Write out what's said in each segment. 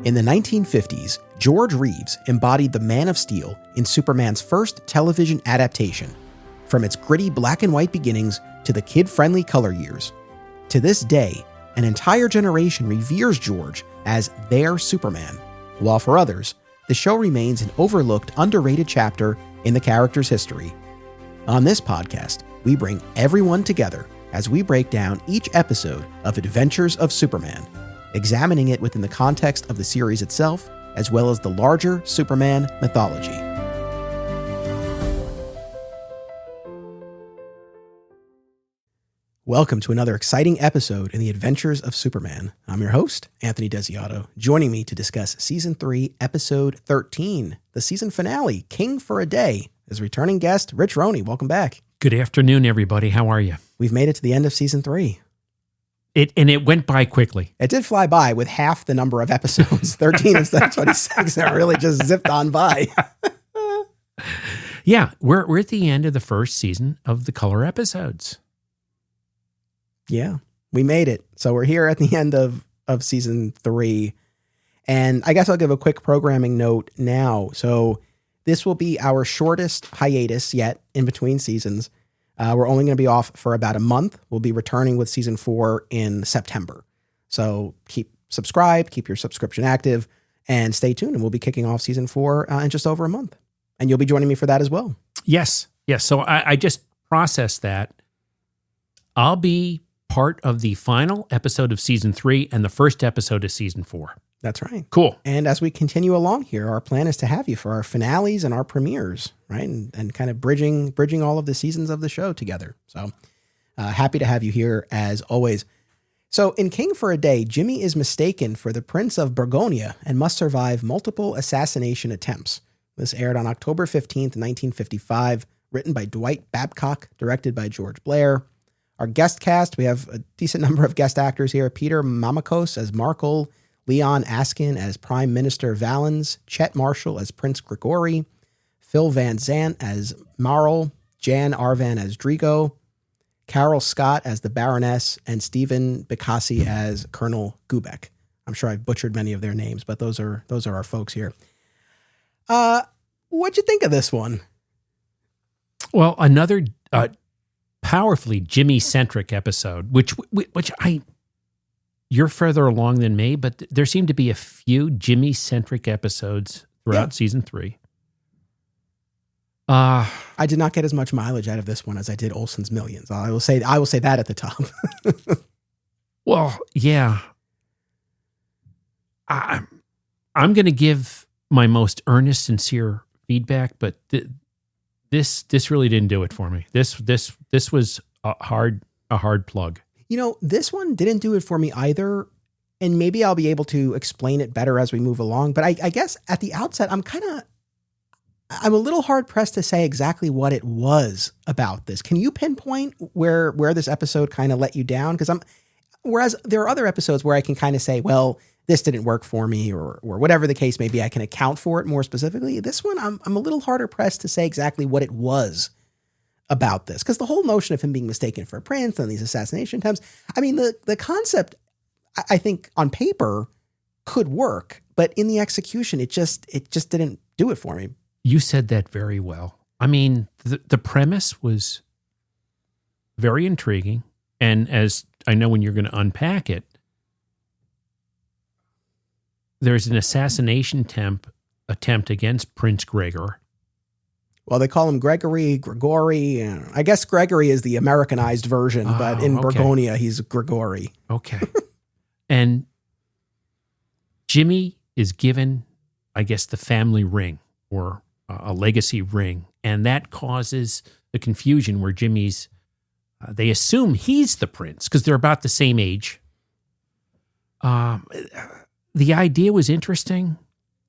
In the 1950s, George Reeves embodied the Man of Steel in Superman's first television adaptation, from its gritty black and white beginnings to the kid-friendly color years. To this day, an entire generation reveres George as their Superman, while for others, the show remains an overlooked, underrated chapter in the character's history. On this podcast, we bring everyone together as we break down each episode of Adventures of Superman, examining it within the context of the series itself, as well as the larger Superman mythology. Welcome to another exciting episode in the Adventures of Superman. I'm your host, Anthony Desiato. Joining me to discuss Season 3, Episode 13, the season finale, King for a Day, is returning guest Rich Roney. Welcome back. Good afternoon, everybody. How are you? We've made it to the end of Season 3. It went by quickly. It did fly by with half the number of episodes, 13 instead of 26. It really just zipped on by. Yeah, we're at the end of the first season of the color episodes. Yeah, we made it. So we're here at the end of Season 3. And I guess I'll give a quick programming note now. So this will be our shortest hiatus yet in between seasons. We're only going to be off for about a month. We'll be returning with Season 4 in September. So keep subscribed, keep your subscription active, and stay tuned. And we'll be kicking off Season 4 in just over a month. And you'll be joining me for that as well. Yes. So I just processed that. I'll be part of the final episode of Season 3 and the first episode of Season 4. That's right. Cool. And as we continue along here, our plan is to have you for our finales and our premieres, right? And kind of bridging all of the seasons of the show together. So happy to have you here as always. So in King for a Day, Jimmy is mistaken for the Prince of Burgonia and must survive multiple assassination attempts. This aired on October 15th, 1955, written by Dwight Babcock, directed by George Blair. Our guest cast, we have a decent number of guest actors here. Peter Mamakos as Markle, Leon Askin as Prime Minister Valens, Chet Marshall as Prince Gregory, Phil Van Zant as Marl, Jan Arvan as Drigo, Carol Scott as the Baroness, and Stephen Bicassi as Colonel Gubek. I'm sure I've butchered many of their names, but those are our folks here. What'd you think of this one? Well, another powerfully Jimmy-centric episode, which you're further along than me, but there seem to be a few Jimmy-centric episodes throughout Season 3. I did not get as much mileage out of this one as I did Olsen's Millions. I will say that at the top. Well, yeah. I'm going to give my most earnest, sincere feedback, but this really didn't do it for me. This was a hard plug. You know, this one didn't do it for me either, and maybe I'll be able to explain it better as we move along. But I guess at the outset, I'm a little hard pressed to say exactly what it was about this. Can you pinpoint where this episode kind of let you down? Whereas there are other episodes where I can kind of say, well, this didn't work for me, or whatever the case may be, I can account for it more specifically. This one, I'm a little harder pressed to say exactly what it was about this, because the whole notion of him being mistaken for a prince and these assassination attempts, I mean, the concept, I think on paper could work, but in the execution, it just didn't do it for me. You said that very well. I mean, the premise was very intriguing, and as I know when you're going to unpack it, there's an assassination attempt against Prince Gregor. Well, they call him Gregory. I guess Gregory is the Americanized version, but in Burgonia, he's Gregory. Okay. And Jimmy is given, I guess, the family ring or a legacy ring. And that causes the confusion where Jimmy's, they assume he's the prince because they're about the same age. The idea was interesting.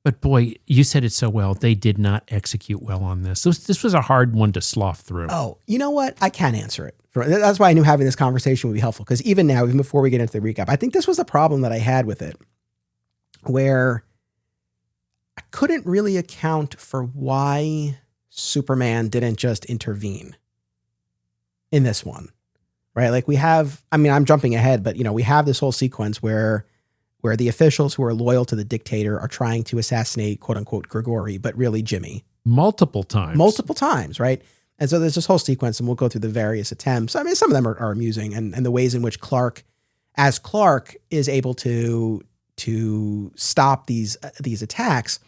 But boy, you said it so well. They did not execute well on this. This was a hard one to slough through. Oh, you know what? I can answer it. That's why I knew having this conversation would be helpful. Because even now, even before we get into the recap, I think this was the problem that I had with it, where I couldn't really account for why Superman didn't just intervene in this one, right? Like I'm jumping ahead, but we have this whole sequence where where the officials who are loyal to the dictator are trying to assassinate, quote unquote, Grigori, but really Jimmy. Multiple times, right? And so there's this whole sequence, and we'll go through the various attempts. I mean, some of them are amusing, and the ways in which Clark is able to stop these attacks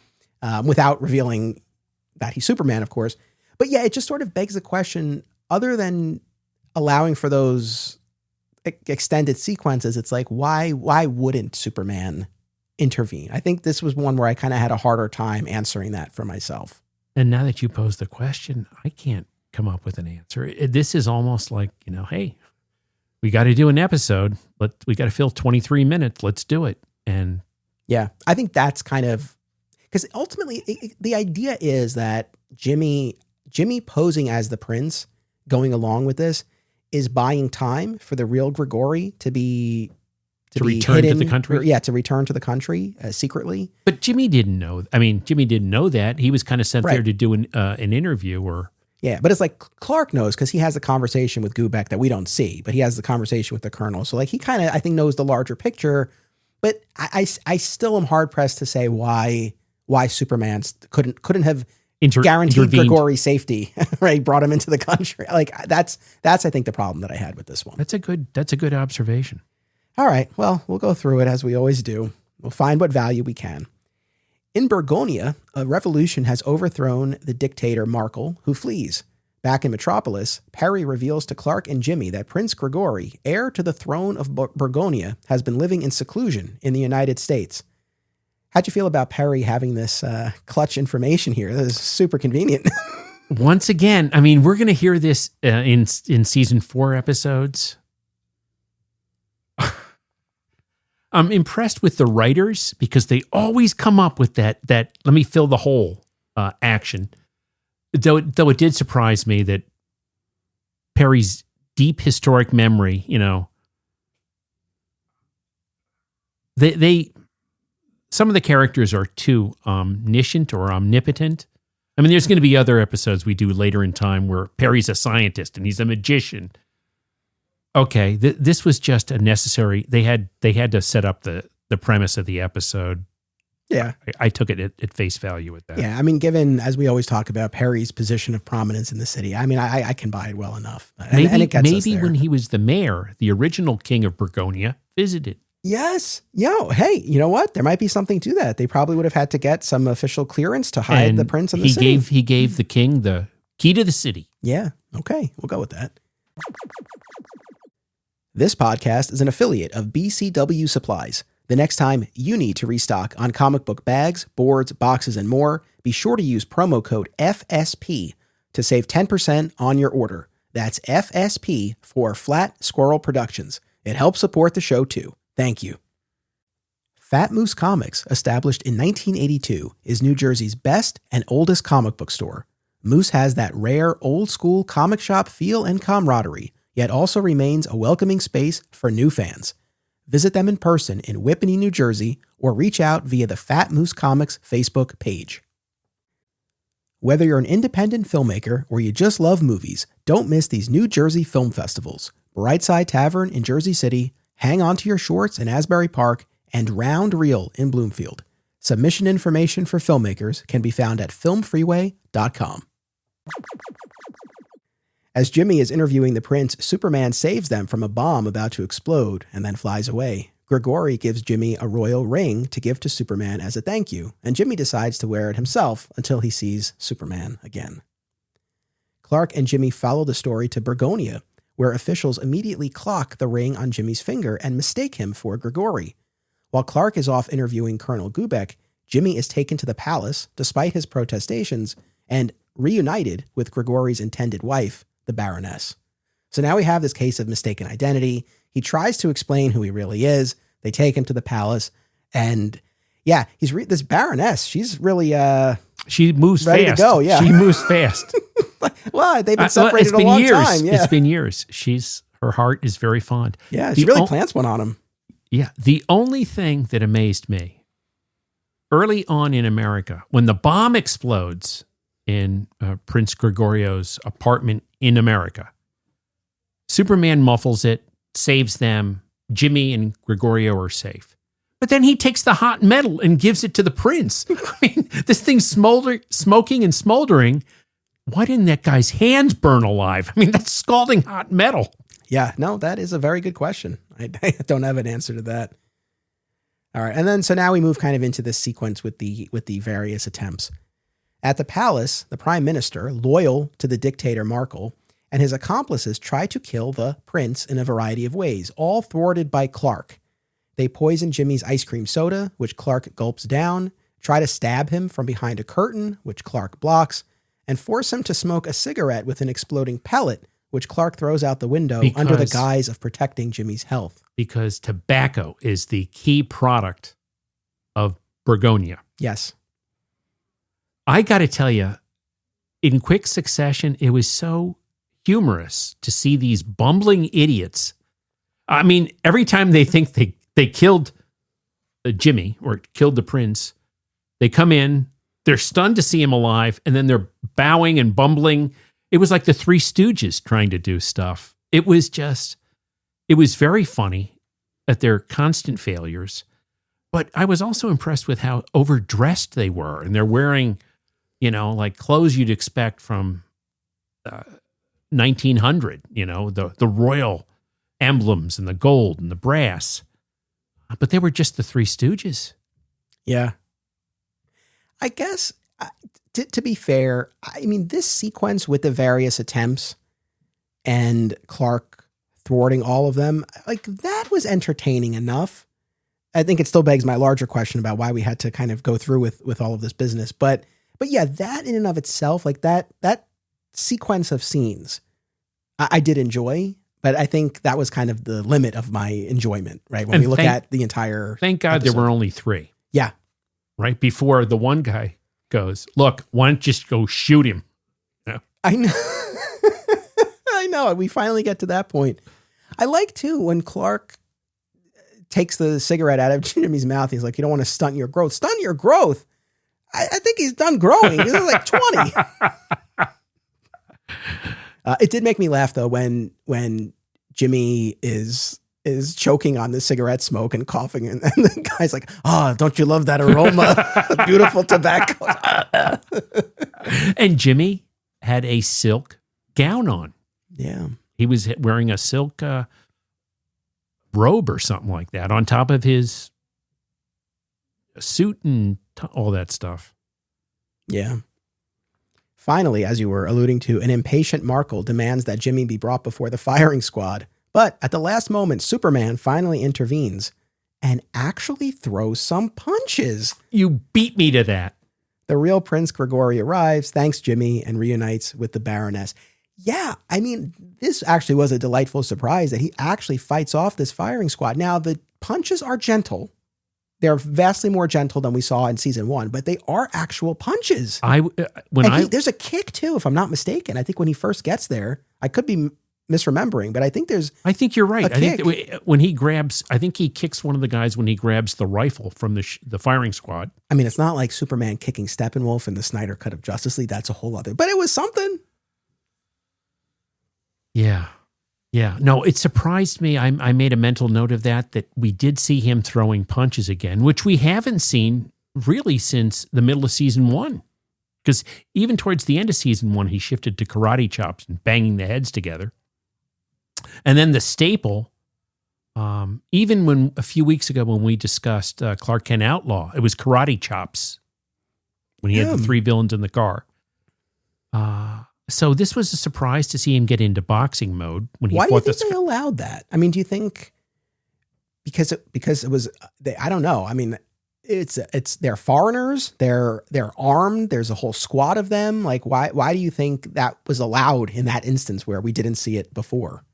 without revealing that he's Superman, of course. But yeah, it just sort of begs the question, other than allowing for those extended sequences, it's like, why wouldn't Superman intervene? I think this was one where I kind of had a harder time answering that for myself. And now that you pose the question, I can't come up with an answer. This is almost like, hey, we got to do an episode. We got to fill 23 minutes. Let's do it. And yeah, I think that's kind of, because ultimately the idea is that Jimmy posing as the prince, going along with this, is buying time for the real Grigori to return hidden, to the country. Yeah, to return to the country secretly. But Jimmy didn't know. I mean, Jimmy didn't know that. He was kind of sent there to do an interview or. Yeah, but it's like Clark knows because he has a conversation with Gubek that we don't see, but he has the conversation with the colonel. So like he kind of, I think, knows the larger picture. But I still am hard pressed to say why Superman couldn't have guaranteed Grigori's safety, right? Brought him into the country. Like that's I think the problem that I had with this one. That's a good observation. All right, well, we'll go through it as we always do. We'll find what value we can. In Burgonia, a revolution has overthrown the dictator Markle, who flees. Back in Metropolis, Perry reveals to Clark and Jimmy that Prince Grigori, heir to the throne of Burgonia, has been living in seclusion in the United States. How'd you feel about Perry having this clutch information here? That is super convenient. Once again, I mean, we're going to hear this in season 4 episodes. I'm impressed with the writers because they always come up with that let me fill the hole action. Though it did surprise me that Perry's deep historic memory, they some of the characters are too omniscient or omnipotent. I mean, there's going to be other episodes we do later in time where Perry's a scientist and he's a magician. Okay, this was just a necessary. They had to set up the premise of the episode. Yeah, I took it at face value with that. Yeah, I mean, given, as we always talk about, Perry's position of prominence in the city, I mean, I can buy it well enough. And it gets us there. When he was the mayor, the original king of Burgonia visited. Yes. Hey, you know what? There might be something to that. They probably would have had to get some official clearance to hide the prince in the city. He gave the king the key to the city. Yeah. Okay. We'll go with that. This podcast is an affiliate of BCW Supplies. The next time you need to restock on comic book bags, boards, boxes, and more, be sure to use promo code FSP to save 10% on your order. That's FSP for Flat Squirrel Productions. It helps support the show too. Thank you. Fat Moose Comics, established in 1982, is New Jersey's best and oldest comic book store. Moose has that rare old-school comic shop feel and camaraderie, yet also remains a welcoming space for new fans. Visit them in person in Whippany, New Jersey, or reach out via the Fat Moose Comics Facebook page. Whether you're an independent filmmaker or you just love movies, don't miss these New Jersey film festivals. Brightside Tavern in Jersey City, Hang On to Your Shorts in Asbury Park, and Round Reel in Bloomfield. Submission information for filmmakers can be found at filmfreeway.com. As Jimmy is interviewing the prince, Superman saves them from a bomb about to explode and then flies away. Grigori gives Jimmy a royal ring to give to Superman as a thank you, and Jimmy decides to wear it himself until he sees Superman again. Clark and Jimmy follow the story to Burgonia, where officials immediately clock the ring on Jimmy's finger and mistake him for Grigori. While Clark is off interviewing Colonel Gubek, Jimmy is taken to the palace, despite his protestations, and reunited with Grigori's intended wife, the Baroness. So now we have this case of mistaken identity. He tries to explain who he really is. They take him to the palace, and yeah, this Baroness. She's really she moves ready fast. To go. Yeah, she moves fast. Well, they've been separated a long time. Yeah, it's been years. Her heart is very fond. Yeah, she really plants one on him. Yeah, the only thing that amazed me early on in America, when the bomb explodes in Prince Grigorio's apartment in America, Superman muffles it, saves them. Jimmy and Gregorio are safe. But then he takes the hot metal and gives it to the prince. I mean, this thing's smoking and smoldering. Why didn't that guy's hands burn alive? I mean, that's scalding hot metal. Yeah, no, that is a very good question. I don't have an answer to that. All right, and then so now we move kind of into this sequence with the various attempts. At the palace, the prime minister, loyal to the dictator Markle, and his accomplices try to kill the prince in a variety of ways, all thwarted by Clark. They poison Jimmy's ice cream soda, which Clark gulps down, try to stab him from behind a curtain, which Clark blocks, and force him to smoke a cigarette with an exploding pellet, which Clark throws out the window under the guise of protecting Jimmy's health. Because tobacco is the key product of Burgonia. Yes. I got to tell you, in quick succession, it was so humorous to see these bumbling idiots. I mean, every time they think they killed Jimmy or killed the prince, they come in, they're stunned to see him alive, and then they're bowing and bumbling. It was like the Three Stooges trying to do stuff. It was very funny at their constant failures. But I was also impressed with how overdressed they were. And they're wearing, like clothes you'd expect from 1900, the royal emblems and the gold and the brass. But they were just the Three Stooges. Yeah. I guess, to be fair, I mean, this sequence with the various attempts and Clark thwarting all of them, like that was entertaining enough. I think it still begs my larger question about why we had to kind of go through with all of this business. But yeah, that in and of itself, like that sequence of scenes, I did enjoy, but I think that was kind of the limit of my enjoyment, right? When we look at the entire Thank God episode. there were only 3. Yeah. Right before the one guy goes, look, why don't you just go shoot him? Yeah. I know. I know. We finally get to that point. I like too when Clark takes the cigarette out of Jimmy's mouth. He's like, you don't want to stunt your growth. Stunt your growth? I think he's done growing. He's like 20. It did make me laugh though when Jimmy is choking on the cigarette smoke and coughing, and the guy's like, "Oh, don't you love that aroma? Beautiful tobacco." And Jimmy had a silk gown on. Yeah, he was wearing a silk robe or something like that on top of his suit and all that stuff. Yeah. Finally, as you were alluding to, an impatient Markle demands that Jimmy be brought before the firing squad. But at the last moment, Superman finally intervenes and actually throws some punches. You beat me to that. The real Prince Gregory arrives, thanks Jimmy, and reunites with the Baroness. Yeah, I mean, this actually was a delightful surprise that he actually fights off this firing squad. Now, the punches are gentle. They're vastly more gentle than we saw in season 1, but they are actual punches. There's a kick too, if I'm not mistaken. I think when he first gets there, I could be misremembering, but I think you're right. I think when he grabs, I think he kicks one of the guys when he grabs the rifle from the firing squad. I mean, it's not like Superman kicking Steppenwolf in the Snyder Cut of Justice League. That's a whole other, but it was something. Yeah. Yeah. No, it surprised me. I made a mental note of that we did see him throwing punches again, which we haven't seen really since the middle of season 1. Because even towards the end of season 1, he shifted to karate chops and banging the heads together. And then the staple, even when a few weeks ago when we discussed Clark Kent Outlaw, it was karate chops when he had the 3 villains in the car. So this was a surprise to see him get into boxing mode when he Why fought do you think they allowed that? I mean, do you think because it was I don't know. I mean, it's they're foreigners, they're armed, there's a whole squad of them. Like why do you think that was allowed in that instance where we didn't see it before?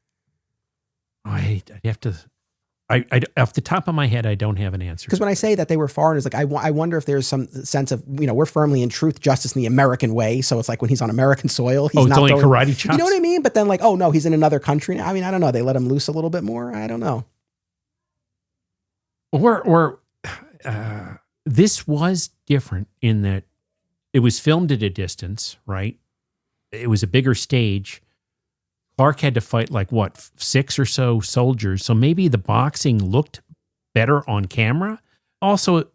I have to off the top of my head, I don't have an answer. Because when I say that they were foreigners, like I wonder if there's some sense of, we're firmly in truth, justice in the American way. So it's like when he's on American soil, he's not only throwing karate chops. You know what I mean? But then like, oh no, he's in another country now. I mean, I don't know. They let him loose a little bit more. I don't know. Or this was different in that it was filmed at a distance, right? It was a bigger stage. Clark had to fight 6 or so soldiers. So maybe the boxing looked better on camera, also,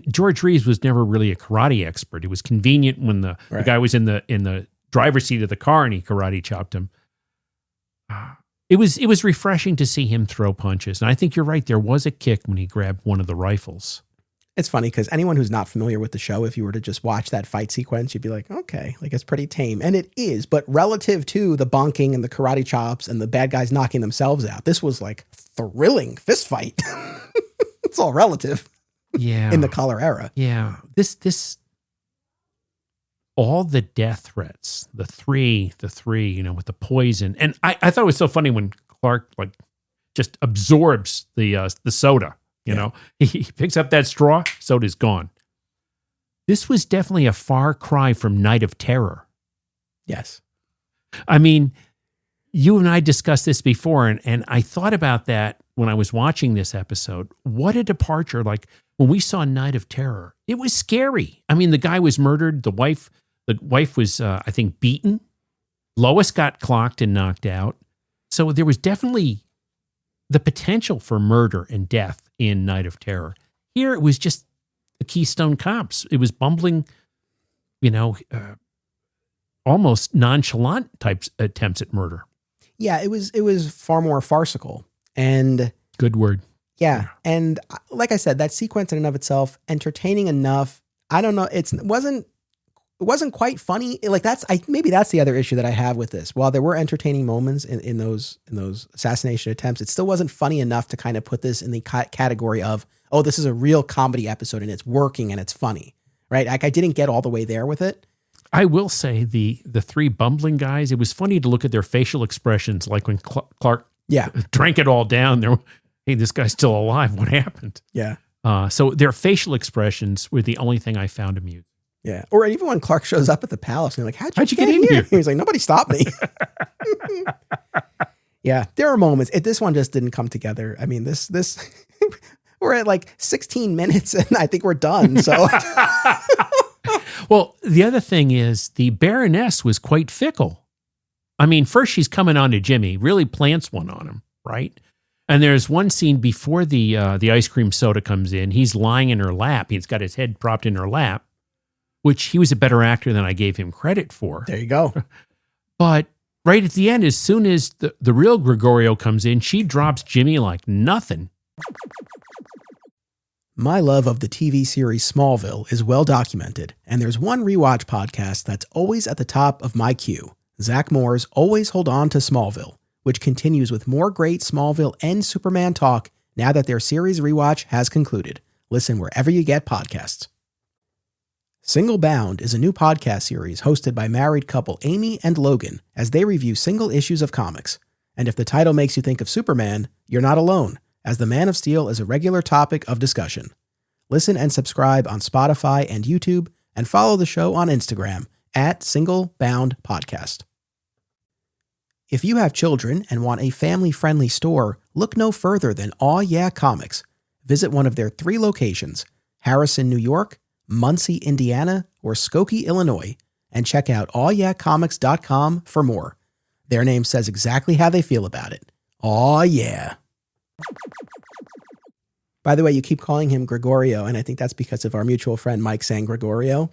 George Reeves was never really a karate expert. It was convenient when the guy was in the driver's seat of the car and he karate chopped him. It was refreshing to see him throw punches. And I think you're right. There was a kick when he grabbed one of the rifles. It's funny because anyone who's not familiar with the show, if you were to just watch that fight sequence, you'd be like, okay, like it's pretty tame. And it is. But relative to the bonking and the karate chops and the bad guys knocking themselves out, this was like thrilling fist fight. It's all relative. Yeah. In the collar era. Yeah. This, all the death threats, the three, with the poison. And I thought it was so funny when Clark like just absorbs the soda. You know, he picks up that straw, soda's gone. This was definitely a far cry from Night of Terror. Yes. I mean, you and I discussed this before, and I thought about that when I was watching this episode. What a departure. Like when we saw Night of Terror, it was scary. I mean, the guy was murdered. The wife was, I think, beaten. Lois got clocked and knocked out. So there was definitely the potential for murder and death in Night of Terror. Here it was just the Keystone Cops. It was bumbling, almost nonchalant types attempts at murder. Yeah, it was far more farcical. And good word. Yeah. And like I said, that sequence in and of itself, entertaining enough. I don't know. It wasn't quite funny. Like maybe that's the other issue that I have with this. While there were entertaining moments in those assassination attempts, it still wasn't funny enough to kind of put this in the category of, oh, this is a real comedy episode and it's working and it's funny, right? Like I didn't get all the way there with it. I will say the three bumbling guys, it was funny to look at their facial expressions. Like when Clark drank it all down there. Hey, this guy's still alive. What happened? Yeah. So their facial expressions were the only thing I found amusing. Yeah. Or even when Clark shows up at the palace and you're like, how'd you get in here? He's like, nobody stopped me. Yeah. There are moments. This one just didn't come together. I mean, this we're at like 16 minutes and I think we're done. So. Well, the other thing is the Baroness was quite fickle. I mean, first she's coming on to Jimmy, really plants one on him, right? And there's one scene before the ice cream soda comes in. He's lying in her lap. He's got his head propped in her lap, which he was a better actor than I gave him credit for. There you go. But right at the end, as soon as the real Gregorio comes in, she drops Jimmy like nothing. My love of the TV series Smallville is well documented, and there's one rewatch podcast that's always at the top of my queue. Zach Moore's Always Hold On to Smallville, which continues with more great Smallville and Superman talk now that their series rewatch has concluded. Listen wherever you get podcasts. Single Bound is a new podcast series hosted by married couple Amy and Logan as they review single issues of comics. And if the title makes you think of Superman, you're not alone, as the Man of Steel is a regular topic of discussion. Listen and subscribe on Spotify and YouTube, and follow the show on Instagram at Single Bound Podcast. If you have children and want a family-friendly store, look no further than Aw Yeah Comics. Visit one of their 3 locations, Harrison, New York, Muncie, Indiana, or Skokie, Illinois, and check out awyeahcomics.com for more. Their name says exactly how they feel about it. Aw yeah. By the way, you keep calling him Gregorio, and I think that's because of our mutual friend Mike saying Gregorio.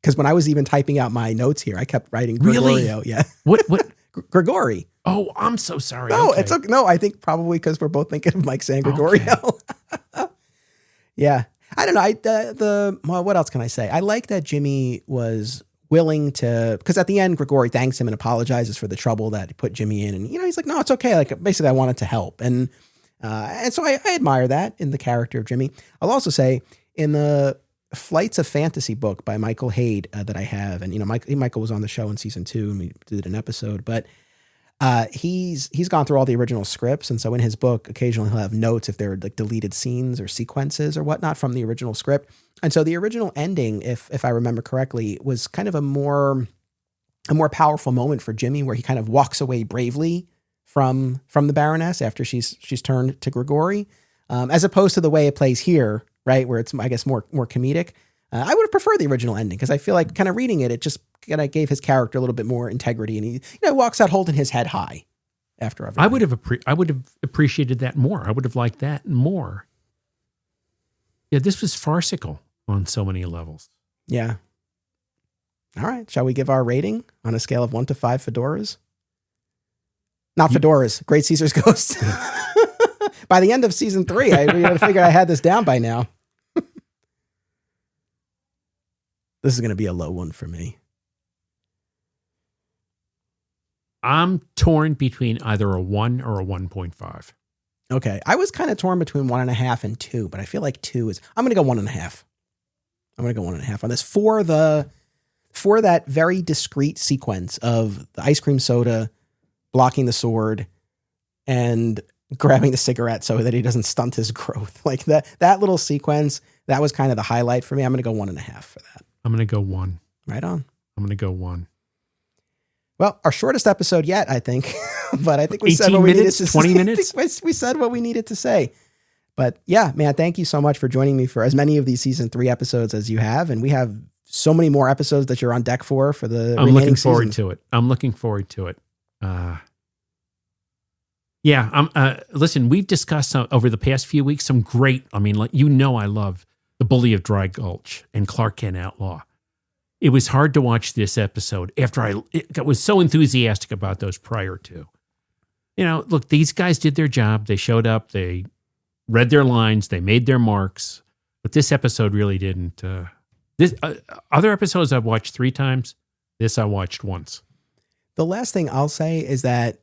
Because when I was even typing out my notes here, I kept writing Gregorio. Really? Yeah. What? Gregory. Oh, I'm so sorry. No, okay. It's okay. No, I think probably because we're both thinking of Mike saying Gregorio. Okay. Yeah. I don't know. Well, what else can I say? I like that Jimmy was willing to, because at the end, Gregory thanks him and apologizes for the trouble that he put Jimmy in. And, he's like, no, it's okay. Like, basically, I wanted to help. And so I admire that in the character of Jimmy. I'll also say in the Flights of Fantasy book by Michael Haid that I have, and, Michael was on the show in season 2 and we did an episode, but he's gone through all the original scripts. And so in his book, occasionally he'll have notes if there are like deleted scenes or sequences or whatnot from the original script. And so the original ending, if I remember correctly, was kind of a more powerful moment for Jimmy, where he kind of walks away bravely from the Baroness after she's turned to Gregory, as opposed to the way it plays here, right, where it's, I guess, more comedic. I would have preferred the original ending, because I feel like kind of reading it just kind of gave his character a little bit more integrity, and he walks out holding his head high after everything. I would have appreciated that more. I would have liked that more. Yeah, this was farcical on so many levels. Yeah. All right. Shall we give our rating on a scale of 1 to 5 fedoras? Not fedoras. Great Caesar's Ghost. By the end of season 3, I figured I had this down by now. This is going to be a low one for me. I'm torn between either a 1 or a 1.5. Okay. I was kind of torn between 1.5 and 2, but I feel like 2 is, I'm going to go 1.5. I'm going to go 1.5 on this for that very discreet sequence of the ice cream soda, blocking the sword, and grabbing the cigarette so that he doesn't stunt his growth. Like that little sequence, that was kind of the highlight for me. I'm going to go 1.5 for that. I'm going to go 1. Right on. I'm going to go 1. Well, our shortest episode yet, I think. But I think we 18 said what we needed minutes, to 20 say. minutes? We said what we needed to say. But yeah, man, thank you so much for joining me for as many of these season 3 episodes as you have. And we have so many more episodes that you're on deck for the I'm looking forward seasons. to it. I'm looking forward to it. Listen, we've discussed over the past few weeks some great, I love The Bully of Dry Gulch and Clark Kent Outlaw. It was hard to watch this episode after I was so enthusiastic about those prior to. Look, these guys did their job. They showed up. They read their lines. They made their marks. But this episode really didn't. Other episodes I've watched 3 times. This I watched once. The last thing I'll say is that,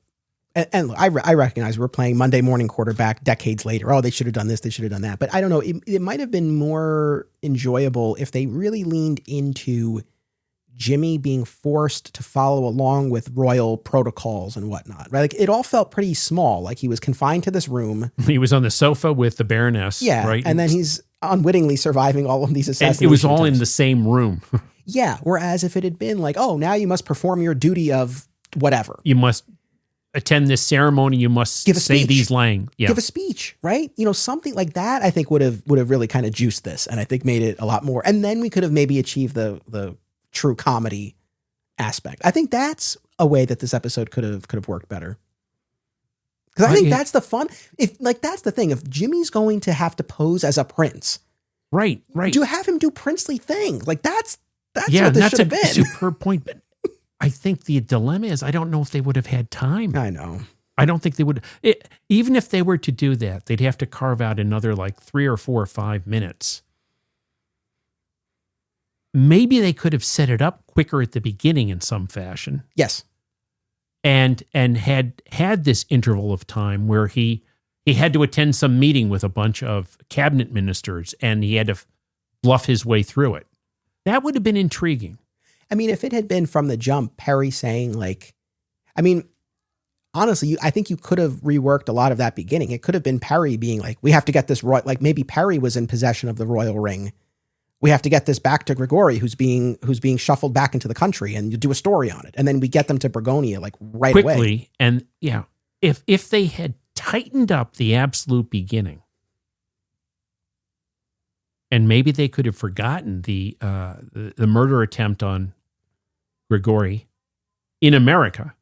and I recognize we're playing Monday morning quarterback decades later. Oh, they should have done this. They should have done that. But I don't know. It might have been more enjoyable if they really leaned into Jimmy being forced to follow along with royal protocols and whatnot, right? Like it all felt pretty small. Like he was confined to this room. He was on the sofa with the Baroness. Yeah. Right. And then he's unwittingly surviving all of these assassinations. And it was all in the same room. Yeah. Whereas if it had been like, oh, now you must perform your duty of whatever. You must attend this ceremony. You must say these lines. Yeah. Give a speech, right? Something like that I think would have really kind of juiced this and I think made it a lot more. And then we could have maybe achieved the true comedy aspect. I think that's a way that this episode could have worked better. Because I think that's the fun. That's the thing. If Jimmy's going to have to pose as a prince, right, do have him do princely things. Like that's yeah, what this that's should have been. Superb point. But I think the dilemma is I don't know if they would have had time. I know. I don't think they would. Even if they were to do that, they'd have to carve out another 3 or 4 or 5 minutes. Maybe they could have set it up quicker at the beginning in some fashion. Yes. And had this interval of time where he had to attend some meeting with a bunch of cabinet ministers and he had to bluff his way through it. That would have been intriguing. I mean, if it had been from the jump, Perry saying honestly, I think you could have reworked a lot of that beginning. It could have been Perry being like, we have to get this right. Like maybe Perry was in possession of the royal ring. We have to get this back to Grigori, who's being shuffled back into the country, and you do a story on it. And then we get them to Burgonia right quickly away. And yeah, if they had tightened up the absolute beginning, and maybe they could have forgotten the murder attempt on Grigori in America,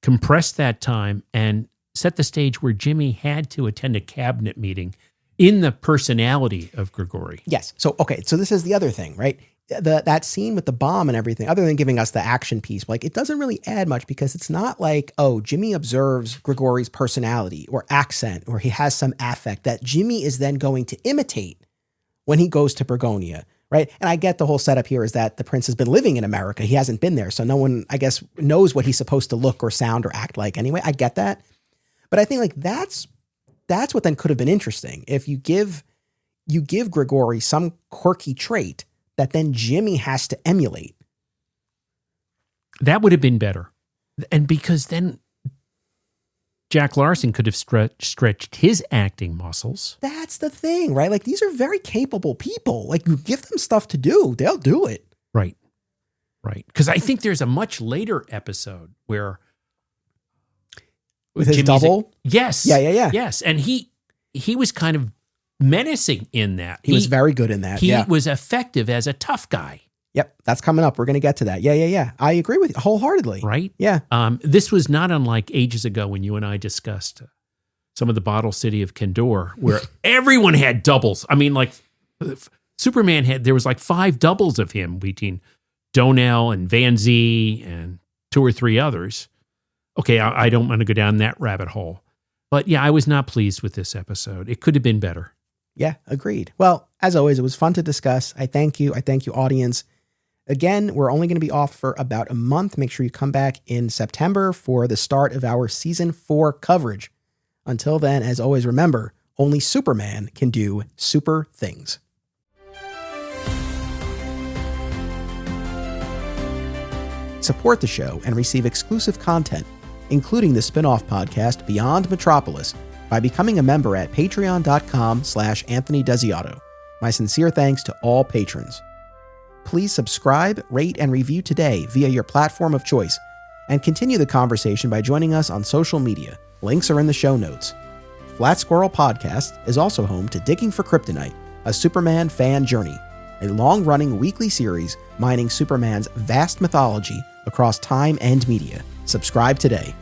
compressed that time and set the stage where Jimmy had to attend a cabinet meeting in the personality of Grigori. Yes. So, okay. So this is the other thing, right? That scene with the bomb and everything, other than giving us the action piece, it doesn't really add much because it's not like, oh, Jimmy observes Grigori's personality or accent, or he has some affect that Jimmy is then going to imitate when he goes to Burgonia, right? And I get the whole setup here is that the prince has been living in America. He hasn't been there. So no one, I guess, knows what he's supposed to look or sound or act like anyway. I get that. But I think that's what then could have been interesting. If you give Grigori some quirky trait that then Jimmy has to emulate. That would have been better. And because then Jack Larson could have stretched his acting muscles. That's the thing, right? Like these are very capable people. Like you give them stuff to do, they'll do it. Right. Because I think there's a much later episode where with his double? Yes. Yeah. Yes. And he was kind of menacing in that. He was very good in that. He was effective as a tough guy. Yep. That's coming up. We're going to get to that. Yeah. I agree with you wholeheartedly. Right? Yeah. This was not unlike ages ago when you and I discussed some of the bottle city of Kendor, where everyone had doubles. I mean, like Superman there was like 5 doubles of him between Donnell and Van Zee and 2 or 3 others. Okay, I don't want to go down that rabbit hole. But yeah, I was not pleased with this episode. It could have been better. Yeah, agreed. Well, as always, it was fun to discuss. I thank you. I thank you, audience. Again, we're only going to be off for about a month. Make sure you come back in September for the start of our season 4 coverage. Until then, as always, remember, only Superman can do super things. Support the show and receive exclusive content, including the spin-off podcast Beyond Metropolis, by becoming a member at patreon.com/Anthony Desiato. My sincere thanks to all patrons. Please subscribe, rate, and review today via your platform of choice, and continue the conversation by joining us on social media. Links are in the show notes. Flat Squirrel Podcast is also home to Digging for Kryptonite, a Superman fan journey, a long-running weekly series mining Superman's vast mythology across time and media. Subscribe today.